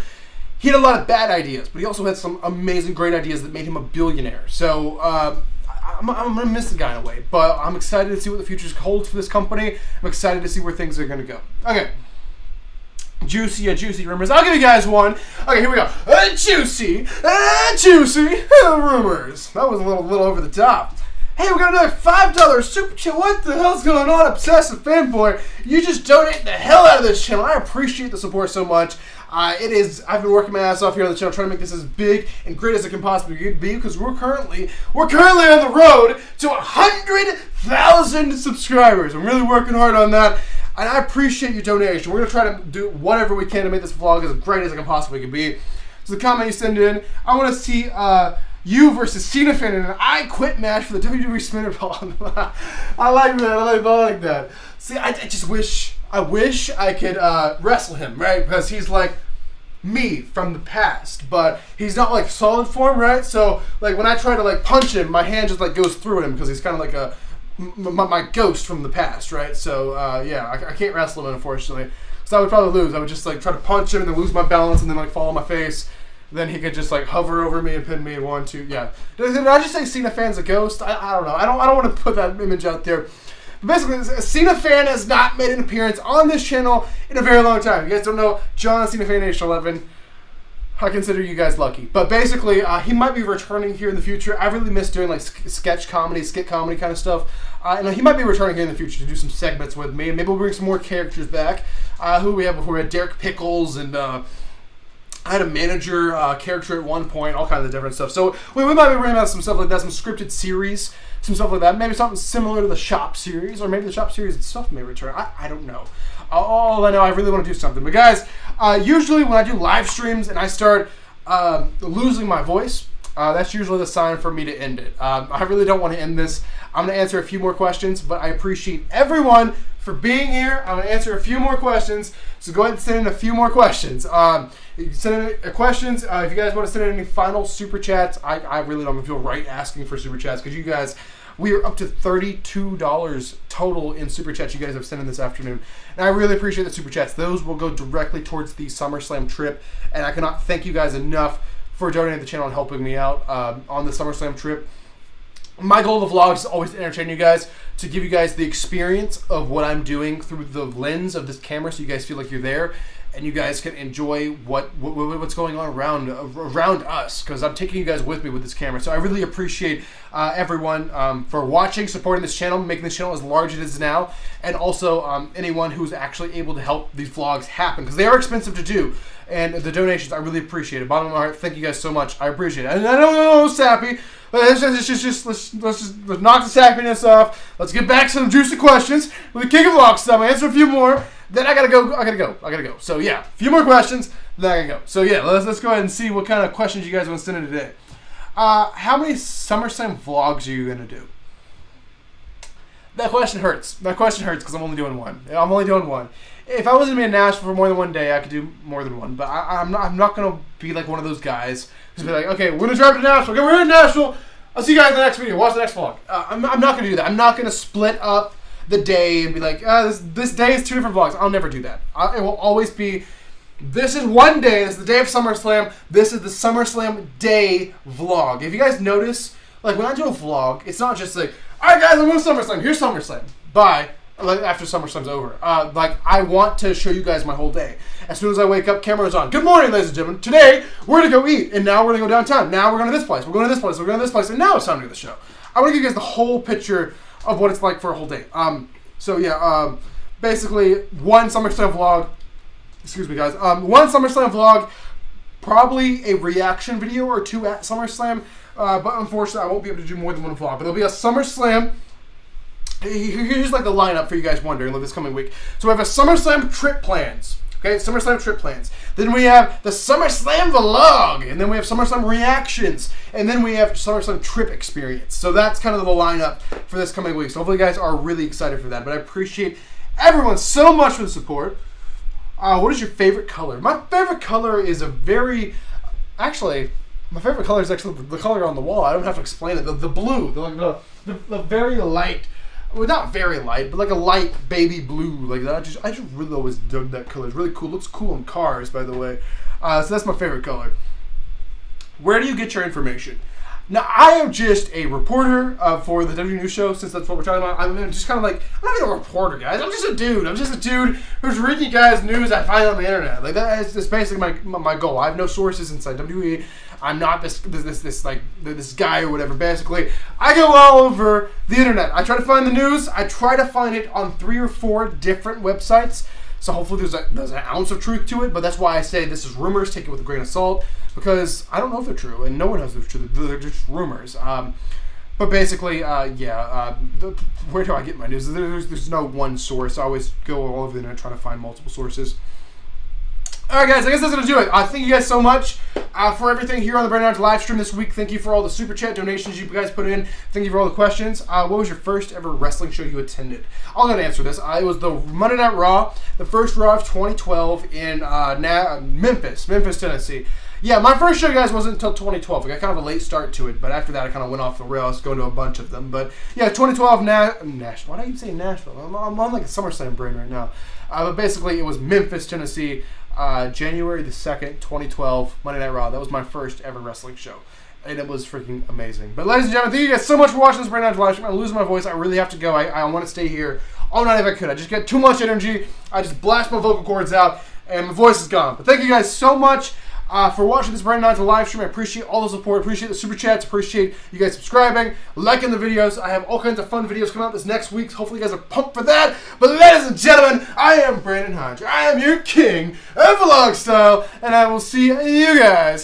he had a lot of bad ideas, but he also had some amazing, great ideas that made him a billionaire. So I'm going to miss the guy in a way, but I'm excited to see what the future holds for this company. I'm excited to see where things are going to go. Okay. Juicy rumors. I'll give you guys one. Okay, here we go. Juicy rumors. That was a little over the top. Hey, we got another $5 super chat. What the hell's going on, Obsessive Fanboy? You just donate the hell out of this channel. I appreciate the support so much. I've been working my ass off here on the channel trying to make this as big and great as it can possibly be because we're currently on the road to 100,000 subscribers. I'm really working hard on that. And I appreciate your donation. We're going to try to do whatever we can to make this vlog as great as it can possibly be. So the comment you send in, I want to see you versus Cena Fan in an I Quit match for the WWE Spinner Ball. I like that. I like that. See, I just wish I could wrestle him, right? Because he's like me from the past, but he's not like solid form, right? So like when I try to like punch him, my hand just like goes through him because he's kind of like my ghost from the past, right? So yeah, I can't wrestle him unfortunately. So I would probably lose. I would just like try to punch him and then lose my balance and then like fall on my face. Then he could just like hover over me and pin me 1, 2. Yeah. Did I just say Cena Fan's a ghost? I don't know. I don't want to put that image out there. But basically, Cena Fan has not made an appearance on this channel in a very long time. You guys don't know John Cena Fan Age 11. I consider you guys lucky. But basically, he might be returning here in the future. I really miss doing like skit comedy kind of stuff. And he might be returning here in the future to do some segments with me. And maybe we'll bring some more characters back. Who we had before? We had Derek Pickles and I had a manager character at one point, all kinds of different stuff. So we might be bringing out some stuff like that, some scripted series, some stuff like that. Maybe something similar to the Shop series, or maybe the Shop series itself may return. I don't know. All I know, I really want to do something. But guys, usually when I do live streams and I start losing my voice, that's usually the sign for me to end it. I really don't want to end this. I'm going to answer a few more questions, but I appreciate everyone for being here. I'm going to answer a few more questions, so go ahead and send in a few more questions. You can send in questions. If you guys want to send in any final super chats, I really don't feel right asking for super chats because you guys, we are up to $32 total in super chats you guys have sent in this afternoon. And I really appreciate the super chats. Those will go directly towards the SummerSlam trip, and I cannot thank you guys enough for donating to the channel and helping me out on the SummerSlam trip. My goal of the vlog is always to entertain you guys, to give you guys the experience of what I'm doing through the lens of this camera so you guys feel like you're there and you guys can enjoy what's going on around us, because I'm taking you guys with me with this camera. So I really appreciate everyone for watching, supporting this channel, making this channel as large as it is now, and also anyone who's actually able to help these vlogs happen, because they are expensive to do. and the donations. I really appreciate it. Bottom of my heart, thank you guys so much. I appreciate it. And I don't know, Sappy. Let's just knock the sappiness off. Let's get back to some juicy questions with the King of Vlogs stuff. I'll answer a few more. Then I gotta go. So yeah, a few more questions. Then I gotta go. So yeah, let's go ahead and see what kind of questions you guys want to send in today. How many SummerSlam vlogs are you gonna do? That question hurts. Because I'm only doing one. If I was gonna be in Nashville for more than one day, I could do more than one. But I'm not gonna be like one of those guys who's be like, okay, we're gonna drive to Nashville. Okay, we're in Nashville. I'll see you guys in the next video. Watch the next vlog. I'm not gonna do that. I'm not gonna split up the day and be like, this day is 2 different vlogs. I'll never do that. It will always be, this is one day. This is the day of SummerSlam. This is the SummerSlam day vlog. If you guys notice, like when I do a vlog, it's not just like, all right, guys, I'm going to SummerSlam. Here's SummerSlam. Bye. Like after SummerSlam's over. Like I want to show you guys my whole day. As soon as I wake up, camera's on. Good morning, ladies and gentlemen. Today we're gonna go eat, and now we're gonna go downtown. Now we're going to this place. We're going to this place. We're going to this place, and now it's time to do the show. I want to give you guys the whole picture of what it's like for a whole day. So yeah, basically one SummerSlam vlog. Excuse me, guys. One SummerSlam vlog, probably a reaction video or 2 at SummerSlam. But unfortunately, I won't be able to do more than one vlog. But there'll be a SummerSlam. Here's like the lineup for you guys wondering this coming week. So we have a SummerSlam trip plans. Okay, SummerSlam trip plans. Then we have the SummerSlam vlog. And then we have SummerSlam reactions. And then we have SummerSlam trip experience. So that's kind of the lineup for this coming week. So hopefully you guys are really excited for that. But I appreciate everyone so much for the support. What is your favorite color? My favorite color is my favorite color is actually the color on the wall. I don't have to explain it. The blue. The very light. Well, not very light, but like a light baby blue. Like that. I just really always dug that color. It's really cool. Looks cool in cars, by the way. So that's my favorite color. Where do you get your information? Now, I am just a reporter for the W News Show, since that's what we're talking about. I'm just kind of like, I'm not even a reporter, guys. I'm just a dude. Who's reading you guys' news I find on the internet. Like, that's basically my goal. I have no sources inside WWE. I'm not this guy or whatever. Basically, I go all over the internet. I try to find the news. I try to find it on 3 or 4 different websites. So hopefully there's an ounce of truth to it. But that's why I say this is rumors. Take it with a grain of salt. Because I don't know if they're true, and no one knows if they're true. They're just rumors. But basically, where do I get my news? There's no one source. I always go all over the internet trying to find multiple sources. All right, guys, I guess that's going to do it. Thank you guys so much for everything here on the Brandon Hodge live stream this week. Thank you for all the super chat donations you guys put in. Thank you for all the questions. What was your first ever wrestling show you attended? I'll go to answer this. It was the Monday Night Raw, the first Raw of 2012 in Memphis, Tennessee. Yeah, my first show, guys, wasn't until 2012. I got kind of a late start to it, but after that, I kind of went off the rails, going to a bunch of them. But yeah, 2012 Nashville. Why do you say Nashville? I'm on like a SummerSlam brain right now. But basically, it was Memphis, Tennessee, January the 2nd, 2012, Monday Night Raw. That was my first ever wrestling show, and it was freaking amazing. But ladies and gentlemen, thank you guys so much for watching this Brandon Hodge live stream. I'm losing my voice. I really have to go. I want to stay here all night if I could. I just get too much energy. I just blast my vocal cords out, and my voice is gone. But thank you guys so much for watching this Brandon Hodge live stream. I appreciate all the support. Appreciate the super chats. Appreciate you guys subscribing, liking the videos. I have all kinds of fun videos coming out this next week. Hopefully you guys are pumped for that. But ladies and gentlemen, I am Brandon Hodge. I am your king of vlog style, and I will see you guys